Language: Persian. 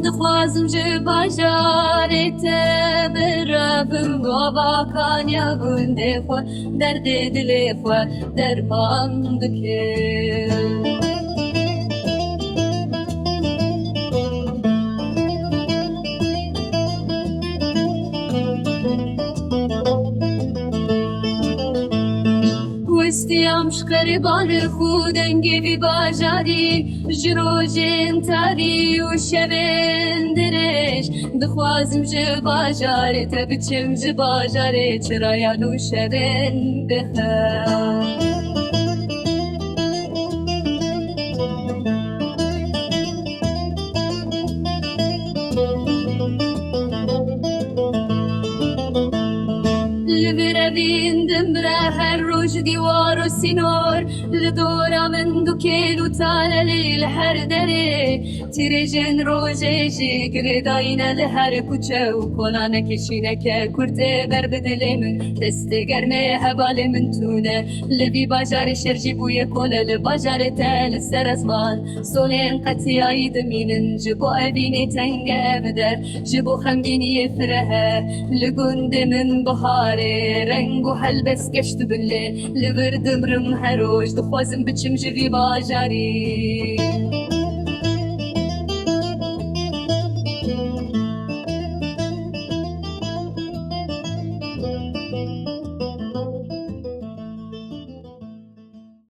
دخوازم جه باجارت برابم بابا کان یا گنده خو درد دل خو درمان دکه وستيام شقري خودنگی بی باجاری جروجین تاری و شبین درش دخوازم جه باجاری تبچم جه باجاری چرا یادو شبین بخیر لبرابين دمرة هالروج ديوار وسينور لدورة من دوكيل وطالة للحر دري تيرجن روجيجي قرداينا لهر كوچة وكولانا كشينك كورتي بربدلي من تستقرني هبالي من تونة لبي باجار شرجي بويا كولا لباجار تال السرزمان سولين قتي عيد مين جبو أبيني تنقى بدر جبو خمديني يفرها لقند من بحاري رنگ و هلبس گشت بله لبردم رم هروش دخوازم بچم جوی باجاری